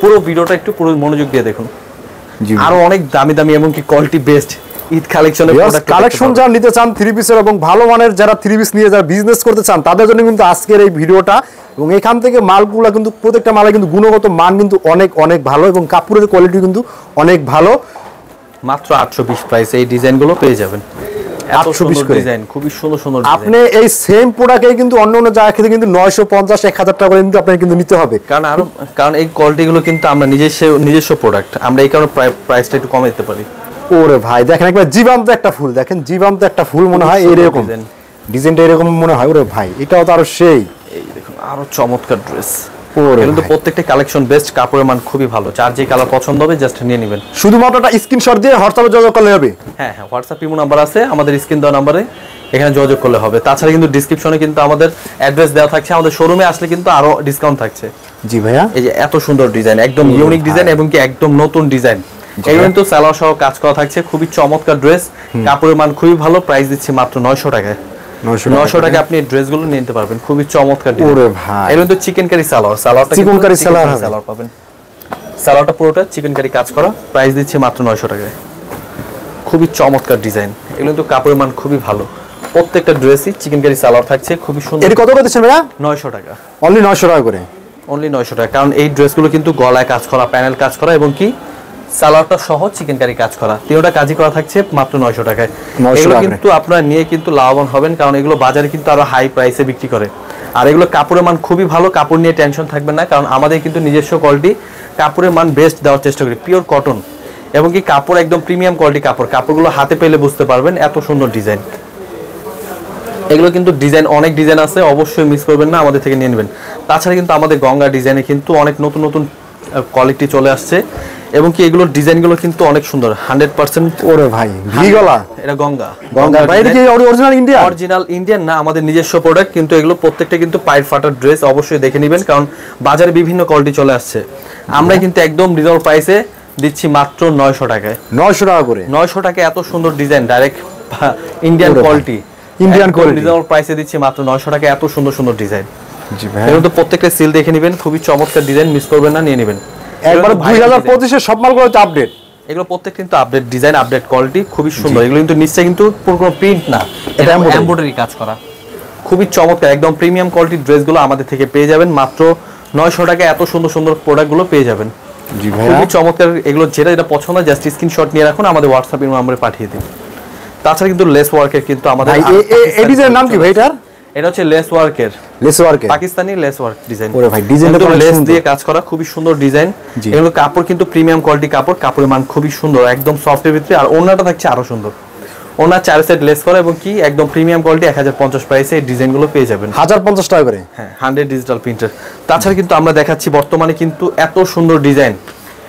পুরো ভিডিওটা একটু পুরো মনোযোগ দিয়ে দেখুন। আরো অনেক দামি দামি এবং কি কোয়ালিটি বেস্ট ঈদ কালেকশনের প্রোডাক্ট কালেকশন যারা নিতে চান থ্রি পিসের এবং ভালো মানের যারা থ্রি পিস নিয়ে যারা বিজনেস করতে চান তাদের জন্য কিন্তু আজকের এই ভিডিওটা। এবং এখান থেকে মালগুলো কিন্তু প্রত্যেকটা মালে কিন্তু গুণগত মান কিন্তু অনেক অনেক ভালো এবং কাপড়ের কোয়ালিটি কিন্তু অনেক ভালো। মাত্র 820 প্রাইসে এই ডিজাইনগুলো পেয়ে যাবেন। 820 করে ডিজাইন, খুবই সুন্দর সুন্দর ডিজাইন। আপনি এই সেম প্রোডাক্টে কিন্তু অন্য অন্য জায়গা থেকে কিন্তু 950 1000 টাকা করে কিন্তু আপনাকে কিন্তু নিতে হবে, কারণ এই কোয়ালিটিগুলো কিন্তু আমরা নিজস্ব প্রোডাক্ট, আমরা এই কারণে প্রাইসটা একটু কমে দিতে পারি। ওরে ভাই দেখেন একবার জীবন্ত একটা ফুল, দেখেন জীবন্ত একটা ফুল মনে হয় এরকম ডিজাইনটা এরকম মনে হয়। ওরে ভাই এটাও তো আরো সেই, এই দেখুন আরো চমৎকার ড্রেস। কিন্তু প্রত্যেকটা কালেকশন বেস্ট, কাপড়ের মান খুবই ভালো। যার যে কালার পছন্দ হবে জাস্ট নিয়ে নেবেন। শুধুমাত্র একটা স্ক্রিনশট দিয়ে হোয়াটসঅ্যাপে যোগাযোগ করলে হবে। হ্যাঁ হ্যাঁ, হোয়াটসঅ্যাপ ইমো নাম্বার আছে আমাদের, স্ক্রিন দেওয়া নাম্বারে এখানে যোগাযোগ করলে হবে। তাছাড়া কিন্তু ডেসক্রিপশনে কিন্তু আমাদের অ্যাড্রেস দেওয়া থাকছে, আমাদের শোরুমে আসলে কিন্তু আরো ডিসকাউন্ট থাকছে। জি ভাইয়া, এই যে এত সুন্দর ডিজাইন, একদম ইউনিক ডিজাইন এবং কি একদম নতুন ডিজাইন। এগুলো কিন্তু সালোয়ার সহ কাজ করা থাকছে, খুবই চমৎকার ড্রেস, কাপড়ের মান খুবই ভালো। প্রাইস দিচ্ছি মাত্র 900 টাকায়। 900 টাকা আপনি এই ড্রেসগুলো নিতে পারবেন, খুবই চমৎকার ডিজাইন। ওরে ভাই এগুলো তো চিকেন কারি সালোয়ারটা চিকেন কারি সালোয়ার পাবেন। সালোয়ারটা পুরোটা চিকেন কারি কাজ করা, প্রাইস দিচ্ছি মাত্র 900 টাকায়। খুবই চমৎকার ডিজাইন, এগুলো কিন্তু কাপড়ের মান খুবই ভালো। প্রত্যেকটা ড্রেসই চিকেন কারি সালোয়ার থাকছে, খুবই সুন্দর। এর কত করে দিচ্ছেন ভাইয়া? 900 টাকা, অনলি 900 টাকা করে, অনলি 900 টাকা। কারণ এই ড্রেসগুলো কিন্তু গলায় কাজ করা, প্যানেল কাজ করা এবং কি সালোয়ারটা সহ চিকেন কারি কাজ করা, তিনটা কাজই করা থাকছে মাত্র 900 টাকায়। এগুলো কিন্তু আপনারা নিয়ে কিন্তু লাভবান হবেন, কারণ এগুলো বাজারে কিন্তু আরো হাই প্রাইসে বিক্রি করে। আর এগুলো কাপড়ের মান খুবই ভালো, কাপড় নিয়ে টেনশন থাকবে না, কারণ আমাদের কিন্তু নিজস্ব কোয়ালিটি কাপড়ের মান বেস্ট দেওয়ার চেষ্টা করি, পিওর কটন এবং কি কাপড় একদম প্রিমিয়াম কোয়ালিটি কাপড়। কাপড়গুলো হাতে পেলে বুঝতে পারবেন এত সুন্দর ডিজাইন। এগুলো কিন্তু ডিজাইন অনেক ডিজাইন আছে, অবশ্যই মিস করবেন না, আমাদের থেকে নিয়ে নেবেন। তাছাড়া কিন্তু আমাদের গঙ্গা ডিজাইনে কিন্তু অনেক নতুন নতুন কোয়ালিটি চলে আসছে এবং কি এগুলোর ডিজাইনগুলো কিন্তু অনেক সুন্দর 100%। ওরে ভাই ভি গলা, এটা গঙ্গা ভাই, এটা কি অরিজিনাল ইন্ডিয়া? অরিজিনাল ইন্ডিয়ান না, আমাদের নিজস্ব প্রোডাক্ট, কিন্তু এগুলো প্রত্যেকটা কিন্তু পাইপ ফাটার ড্রেস। অবশ্যই দেখে নেবেন, কারণ বাজারে বিভিন্ন কোয়ালিটি চলে আসছে। আমরা কিন্তু একদম রিজনেবল প্রাইসে দিচ্ছি মাত্র 900 টাকায়। 900 টাকা করে, 900 টাকা এত সুন্দর design, direct Indian quality, Indian quality reasonable প্রাইসে দিচ্ছি মাত্র 900 টাকা, এত সুন্দর সুন্দর ডিজাইন। জি ভাই, এগুলো তো প্রত্যেকটা সিল দেখে নেবেন, খুবই চমৎকার ডিজাইন, মিস করবেন না, নিয়ে নেবেন। একবার 2025 এর সব মালগুলো তো আপডেট। এগুলো প্রত্যেক কিন্তু আপডেট ডিজাইন, আপডেট কোয়ালিটি, খুবই সুন্দর। এগুলো কিন্তু নিশ্চয়ই কিন্তু পুরো কোনো প্রিন্ট না, এটা এমব্রয়ডারি কাজ করা, খুবই চমৎকার। একদম প্রিমিয়াম কোয়ালিটির ড্রেসগুলো আমাদের থেকে পেয়ে যাবেন মাত্র 900 টাকা। এত সুন্দর সুন্দর প্রোডাক্টগুলো পেয়ে যাবেন। জি ভাই, খুবই চমৎকার। এগুলো যেটা পছন্দ হয় জাস্ট স্ক্রিনশট নিয়ে রাখুন, আমাদের হোয়াটসঅ্যাপ নম্বরে পাঠিয়ে দিন। তাছাড়া কিন্তু লেস ওয়ার্কের কিন্তু আমাদের এই ডিজাইনের নাম কি ভাই? এটা হচ্ছে লেস ওয়ার্কের, পাকিস্তানি লেস ওয়ার্ক ডিজাইন। ওরে ভাই ডিজাইনটা তো লেস দিয়ে কাজ করা, খুবই সুন্দর ডিজাইন। এগুলো কাপড় কিন্তু প্রিমিয়াম কোয়ালিটি কাপড়, কাপড়ের মান খুবই সুন্দর, একদম সফট এর ভিতরে। আর ওড়নাটা থাকছে আরো সুন্দর, ওড়না 4 সেট লেস করা এবং কি একদম প্রিমিয়াম কোয়ালিটি। 1050 প্রাইসে এই ডিজাইনগুলো পেয়ে যাবেন, 1050 টাকা করে। হ্যাঁ, 100 ডিজিটাল প্রিন্টার। তাছাড়া কিন্তু আমরা দেখাচ্ছি বর্তমানে কিন্তু এত সুন্দর ডিজাইন,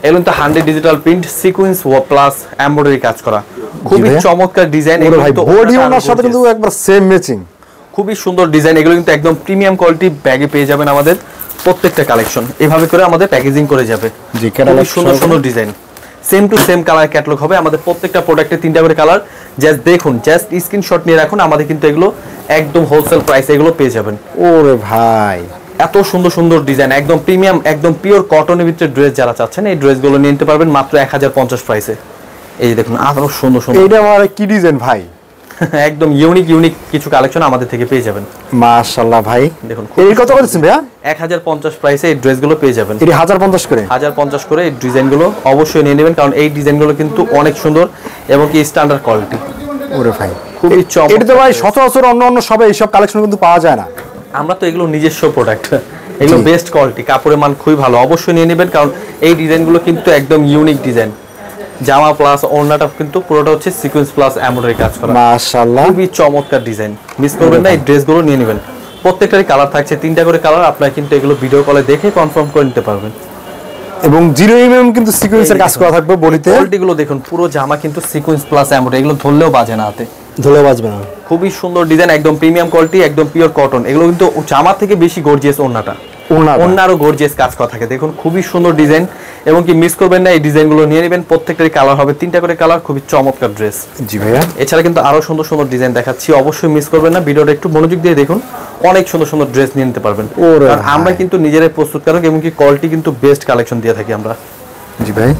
এগুলো তো 100 digital print, sequence plus embroidery কাজ করা, খুবই চমৎকার ডিজাইন। এগুলো ভাই বডি ওনার সাথে কিন্তু একবার সেম ম্যাচিং, খুবই সুন্দর ডিজাইন। এগুলো কিন্তু একদম প্রিমিয়াম কোয়ালিটি ব্যাগে পেয়ে যাবেন আমাদের প্রত্যেকটা কালেকশন। এভাবে করে আমাদের প্যাকেজিং করে যাবে, জি খুবই সুন্দর সুন্দর design. Same to same colour catalogue হবে আমাদের প্রত্যেকটা প্রোডাক্টে, 3টা করে কালার। জাস্ট দেখুন, জাস্ট স্ক্রিনশট নিয়ে রাখুন, আমাদের কিন্তু এগুলো একদম হোলসেল প্রাইসে এগুলো পেয়ে যাবেন। ওরে ভাই এত সুন্দর সুন্দর ডিজাইন, একদম প্রিমিয়াম, একদম পিওর কটনের ভিতরে ড্রেস যারা চাচ্ছেন এই ড্রেসগুলো নিতে পারবেন মাত্র 1050 প্রাইসে। এই যে দেখুন আরো সুন্দর সুন্দর, এইটা আমার কি ডিজাইন ভাই, একদম ইউনিক কিছু কালেকশন আমাদের থেকে পেয়ে যাবেন। মাশাআল্লাহ ভাই দেখুন এই কত করেছেন ভাইয়া? 1050 প্রাইসে এই ড্রেসগুলো পেয়ে যাবেন। এটি 1050 করে, 1050 করে এই ডিজাইনগুলো অবশ্যই নিয়ে নেবেন, কারণ এই ডিজাইনগুলো কিন্তু অনেক সুন্দর এবং কি স্ট্যান্ডার্ড কোয়ালিটি। ওরে ভাই খুবই চমৎকার। এটা তো ভাই সচরাচর অন্য সবে এইসব কালেকশন কিন্তু পাওয়া যায় না। আমরা তো এগুলো নিজস্ব প্রোডাক্ট, এগুলো বেস্ট কোয়ালিটি, কাপড়ের মান খুবই ভালো, অবশ্যই নিয়ে নেবেন, কারণ এই ডিজাইনগুলো কিন্তু একদম ইউনিক ডিজাইন। জামা প্লাস ওড়নাটা কিন্তু পুরোটা হচ্ছে সিকোয়েন্স প্লাস এমব্রয়ডারি কাজ করা, মাশাআল্লাহ খুবই চমৎকার ডিজাইন, মিস করবেন না। এই ড্রেসগুলো নিয়ে নেবেন, প্রত্যেকটারই কালার থাকছে, 3টা করে কালার। আপনারা কিন্তু এগুলো ভিডিও কলে দেখে কনফার্ম করে নিতে পারবেন। এবং 0mm কিন্তু সিকোয়েন্সের কাজ করা থাকবে বডিতে। কোয়ালিটিগুলো দেখুন, পুরো জামা কিন্তু সিকোয়েন্স প্লাস এমব্রয়ডারি, এগুলো ধরলেও বাজে না হাতে, ধরলেও বাজবে না। খুবই সুন্দর ডিজাইন, একদম প্রিমিয়াম কোয়ালিটি, একদম পিওর কটন। এগুলো কিন্তু জামা থেকে বেশি গর্জিয়াস ওড়নাটা, অন্য আরো গর্জিয়াস কাজ করা থাকে। দেখুন খুবই সুন্দর ডিজাইন এবং কি মিস করবেন না, এই ডিজাইনগুলো নিয়ে নেবেন। প্রত্যেকটারই কালার হবে 3টা করে কালার, খুবই চমৎকার ড্রেস। জি ভাইয়া, এছাড়া কিন্তু আরো সুন্দর সুন্দর ডিজাইন দেখাচ্ছি, অবশ্যই মিস করবেন না, ভিডিওটা একটু মনোযোগ দিয়ে দেখুন। অনেক সুন্দর সুন্দর ড্রেস নিয়ে নিতে পারবেন, কারণ আমরা কিন্তু নিজেরাই প্রস্তুতকারক এবং কি কোয়ালিটি কিন্তু বেস্ট কালেকশন দিয়ে থাকি আমরা। জি ভাই,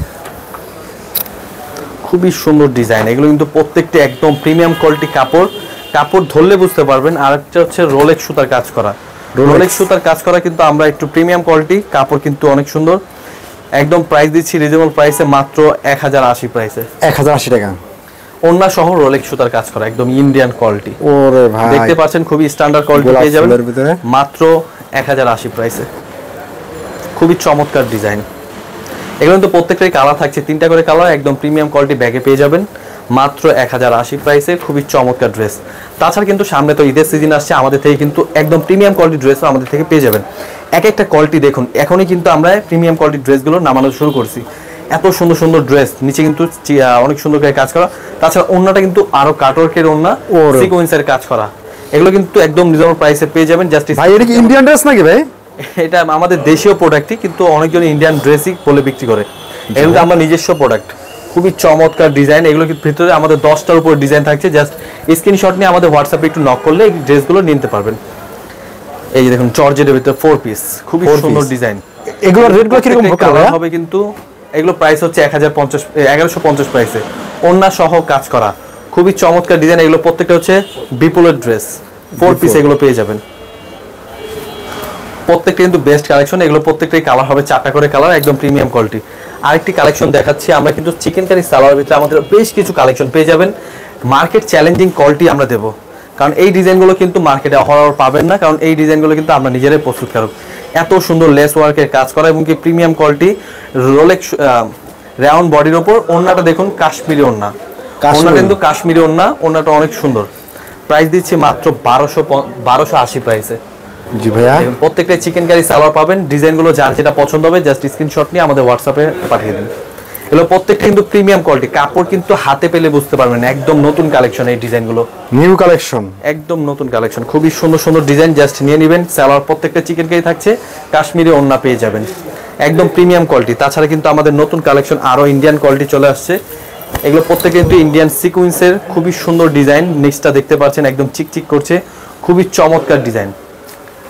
খুবই সুন্দর ডিজাইন, এগুলো কিন্তু প্রত্যেকটা একদম প্রিমিয়াম কোয়ালিটি কাপড়। কাপড় ধরলে বুঝতে পারবেন। আর একটা হচ্ছে রোলেক্স সুতার কাজ করা, রোলেক্স সুতার কাজ করা কিন্তু আমরা একটু প্রিমিয়াম কোয়ালিটি, কাপড় কিন্তু অনেক সুন্দর। একদম প্রাইস দিচ্ছি রিজনেবল প্রাইসে, মাত্র 1080 প্রাইসে, 1080 টাকা। ওন্না সহ রোলেক্স সুতার কাজ করা, একদম ইন্ডিয়ান কোয়ালিটি। ওরে ভাই, দেখতে পাচ্ছেন খুবই স্ট্যান্ডার্ড কোয়ালিটি পেয়ে যাবেন মাত্র 1080 প্রাইসে। খুবই চমৎকার ডিজাইন। এগুলো কিন্তু প্রত্যেকটাই কালার থাকছে, 3টা করে কালার, একদম প্রিমিয়াম কোয়ালিটি ব্যাগে পেয়ে যাবেন মাত্র 1080 প্রাইসে। খুবই চমৎকার ড্রেস। তাছাড়া কিন্তু সামনে তো ঈদের সিজন আসছে, আমাদের থেকে কিন্তু একদম প্রিমিয়াম কোয়ালিটি ড্রেসও আমাদের থেকে পেয়ে যাবেন। এক একটা কোয়ালিটি দেখুন, এখনই কিন্তু আমরা প্রিমিয়াম কোয়ালিটি ড্রেসগুলো নামানো শুরু করছি। এত সুন্দর সুন্দর ড্রেস, নিচে কিন্তু অনেক সুন্দর করে কাজ করা। তাছাড়া ওন্নাটা কিন্তু আরো কাটওয়ার্কের ওন্না, সিকোয়েন্সের কাজ করা। এগুলো কিন্তু একদম রিজনেবল প্রাইসে পেয়ে যাবেন। জাস্ট ভাই এটা কি ইন্ডিয়ান ড্রেস নাকি ভাই? এটা আমাদের দেশীয় প্রোডাক্টই, কিন্তু অনেকজন ইন্ডিয়ান ড্রেসই বলে বিক্রি করে। এগুলো আমরা নিজস্ব প্রোডাক্ট। খুবই চমৎকার ডিজাইন। এগুলো কিন্তু ভিতরে আমাদের 10টার উপর ডিজাইন থাকছে। জাস্ট স্ক্রিনশট নিয়ে আমাদের হোয়াটসঅ্যাপে একটু নক করলে এই ড্রেসগুলো নিতে পারবেন। এই যে দেখুন জর্জেটের ভিতরে 4 পিস, খুবই সুন্দর ডিজাইন। এগুলোর রেটগুলো কি রকম হবে? কিন্তু এগুলো প্রাইস হচ্ছে 1150 প্রাইসে, ওন্না সহ কাজ করা। খুবই চমৎকার ডিজাইন। এগুলো প্রত্যেকটা হচ্ছে বিপুলের ড্রেস, 4 পিস এগুলো পেয়ে যাবেন। প্রত্যেকটা কিন্তু বেস্ট কালেকশন। এগুলো প্রত্যেকটাই কালার হবে 4টা করে কালার, একদম প্রিমিয়াম কোয়ালিটি। আরেকটি কালেকশন দেখাচ্ছি আমরা, কিন্তু চিকেন কারি সালোয়ারের ভিতরে আমাদের বেশ কিছু কালেকশন পেয়ে যাবেন। মার্কেট চ্যালেঞ্জিং কোয়ালিটি আমরা দেবো, কারণ এই ডিজাইনগুলো কিন্তু মার্কেটে অহরহ পাবেন না, কারণ এই ডিজাইনগুলো কিন্তু আমরা নিজেরাই প্রস্তুতকারক। এত সুন্দর লেস ওয়ার্কের কাজ করা এবং কি প্রিমিয়াম কোয়ালিটি, রোলেক্স রাউন্ড বডির ওপর। ওন্নাটা দেখুন কাশ্মীরি ওন্না, ওন্নাটা কিন্তু কাশ্মীরি ওন্না, ওন্নাটা অনেক সুন্দর। প্রাইস দিচ্ছি মাত্র 1280 প্রাইসে। জি ভাইয়া, প্রত্যেকটা চিকেন কারি সালোয়ার পাবেন। ডিজাইনগুলো যার যেটা পছন্দ হবে জাস্ট স্ক্রিনশট নিয়ে আমাদের হোয়াটসঅ্যাপে পাঠিয়ে দিন। এগুলো প্রত্যেকটা কিন্তু প্রিমিয়াম কোয়ালিটি, কাপড় কিন্তু হাতে পেলে বুঝতে পারবেন একদম নতুন কালেকশন। এই ডিজাইনগুলো নিউ কালেকশন, একদম নতুন কালেকশন। খুবই সুন্দর সুন্দর ডিজাইন, জাস্ট নিয়ে নেবেন। সালোয়ার প্রত্যেকটা চিকেন কারি থাকছে, কাশ্মীরি ওন্না পেয়ে যাবেন, একদম প্রিমিয়াম কোয়ালিটি। তাছাড়া কিন্তু আমাদের নতুন কালেকশন আরো ইন্ডিয়ান কোয়ালিটি চলে আসছে। এগুলো প্রত্যেকটা কিন্তু ইন্ডিয়ান সিকোয়েন্সের খুবই সুন্দর ডিজাইন। নেক্সটটা দেখতে পাচ্ছেন একদম চিকচিক করছে, খুবই চমৎকার ডিজাইন।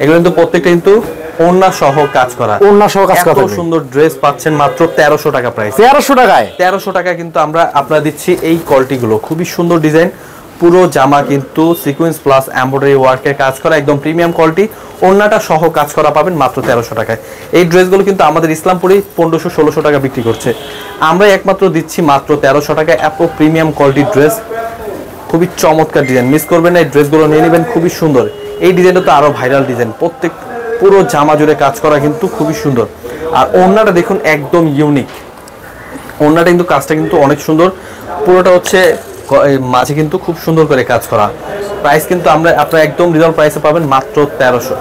এগুলো কিন্তু প্রত্যেকটা কিন্তু ওন্না সহ কাজ করা, ওন্না সহ কাজ করা। এত সুন্দর ড্রেস পাচ্ছেন মাত্র 1300 টাকা প্রাইস। 1300 টাকায়, 1300 টাকায় কিন্তু আমরা আপনারা দিচ্ছি এই কোয়ালিটি গুলো। খুবই সুন্দর ডিজাইন, পুরো জামা কিন্তু সিকোয়েন্স প্লাস এমব্রয়ডারি ওয়ার্কের কাজ করা, একদম প্রিমিয়াম কোয়ালিটি। ওন্নাটা সহ কাজ করা পাবেন মাত্র 1300 টাকায়। এই ড্রেসগুলো কিন্তু আমাদের ইসলামপুরে 1500-1600 টাকা বিক্রি করছে, আমরা একমাত্র দিচ্ছি মাত্র 1300 টাকায়। এত প্রিমিয়াম কোয়ালিটির ড্রেস, খুবই চমৎকার ডিজাইন, মিস করবেন না। এই ড্রেসগুলো নিয়ে নেবেন, খুবই সুন্দর। এই ডিজাইনটা তো আরো ভাইরাল ডিজাইন, প্রত্যেক পুরো জামা জুড়ে কাজ করা কিন্তু খুবই সুন্দর। আর ওন্নাটা দেখুন একদম ইউনিক, ওন্নাটা কিন্তু কাজটা কিন্তু অনেক সুন্দর। পুরোটা হচ্ছে মাঝে কিন্তু খুব সুন্দর করে কাজ করা। প্রাইস কিন্তু আপনারা একদম রিজনেবল প্রাইসে পাবেন মাত্র 1300।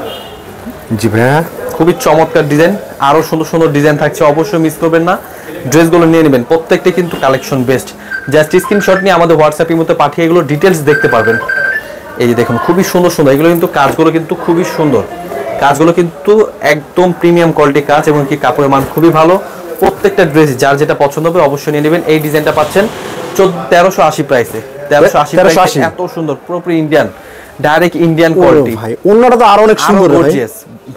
জি ভাইয়া, খুবই চমৎকার ডিজাইন, আরো সুন্দর সুন্দর ডিজাইন থাকছে, অবশ্যই মিস করবেন না। ড্রেসগুলো নিয়ে নেবেন, প্রত্যেকটা কিন্তু কালেকশন বেস্ট। জাস্ট স্ক্রিনশট নিয়ে আমাদের হোয়াটসঅ্যাপের মধ্যে পাঠিয়ে এগুলো ডিটেলস দেখতে পারবেন। এই যে দেখুন খুবই সুন্দর সুন্দর, এগুলো কিন্তু কাজগুলো কিন্তু খুবই সুন্দর, কাজগুলো কিন্তু একদম প্রিমিয়াম কোয়ালিটির কাজ এবং কি কাপড়ের মান খুবই ভালো। প্রত্যেকটা ড্রেস যার যেটা পছন্দ হবে অবশ্যই নিয়ে নেবেন। এই ডিজাইনটা পাচ্ছেন 1380 প্রাইসে, 1380 এত সুন্দর, পুরোপুরি ইন্ডিয়ান, ডাইরেক্ট ইন্ডিয়ান কোয়ালিটি। ভাই ওন্নাটা তো আরো অনেক সুন্দর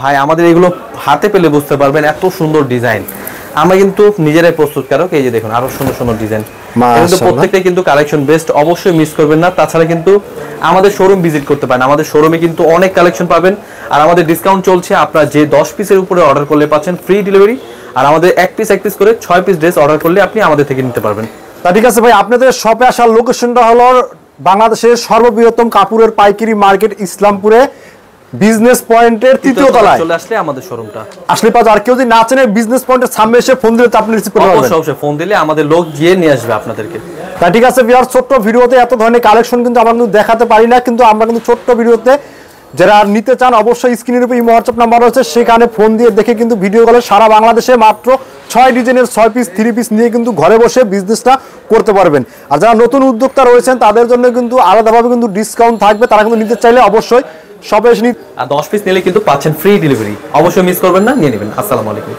ভাই, আমাদের এগুলো হাতে পেলে বুঝতে পারবেন এত সুন্দর ডিজাইন। আমরা কিন্তু নিজেরাই প্রস্তুতকারক। এই যে দেখুন আরো সুন্দর সুন্দর ডিজাইন, কিন্তু প্রত্যেকটাই কিন্তু কালেকশন বেস্ট, অবশ্যই মিস করবেন না। তাছাড়া কিন্তু আমাদের শোরুম ভিজিট করতে পারেন, আমাদের শোরুমে কিন্তু অনেক কালেকশন পাবেন। আর আমাদের ডিসকাউন্ট চলছে, আপনারা যে 10 পিসের উপরে অর্ডার করলে পাচ্ছেন ফ্রি ডেলিভারি। আর আমাদের এক পিস করে 6 পিস ড্রেস অর্ডার করলে আপনি আমাদের থেকে নিতে পারবেন। তা ঠিক আছে ভাই, আপনাদের শপে আসার লোকেশনটা হলো বাংলাদেশের সর্ববৃহত্তম কাপড়ের পাইকারি মার্কেট ইসলামপুরে বিজনেস পয়েন্টের 3য় তলায় চলে আসলে আমাদের শোরুমটা আসলে পাওয়া। আর কেউ যদি না চেনে বিজনেস পয়েন্টের সামনে এসে ফোন দিলে আপনি রিসিভ করতে পারবেন। অবশ্যই ফোন দিলে আমাদের লোক গিয়ে নিয়ে আসবে আপনাদেরকে। তা ঠিক আছে ভিউয়ার, ছোট্ট ভিডিওতে এত ধরনের কালেকশন কিন্তু আমরা কিন্তু দেখাতে পারি না, কিন্তু আমরা কিন্তু ছোট্ট ভিডিওতে যারা নিতে চান অবশ্যই স্ক্রিনের উপর ইমো হোয়াটসঅ্যাপ নাম্বার রয়েছে, সেখানে ফোন দিয়ে দেখে কিন্তু ভিডিও কলে সারা বাংলাদেশে মাত্র 6 ডিজাইনের 6 পিস 3 পিস নিয়ে কিন্তু ঘরে বসে বিজনেসটা করতে পারবেন। আর যারা নতুন উদ্যোক্তা রয়েছেন তাদের জন্য কিন্তু আলাদাভাবে কিন্তু ডিসকাউন্ট থাকবে, তারা কিন্তু নিতে চাইলে অবশ্যই শপে এসে আর 10 পিস নিলে কিন্তু পাচ্ছেন ফ্রি ডেলিভারি। অবশ্যই মিস করবেন না, নিয়ে নেবেন। আসসালামু আলাইকুম।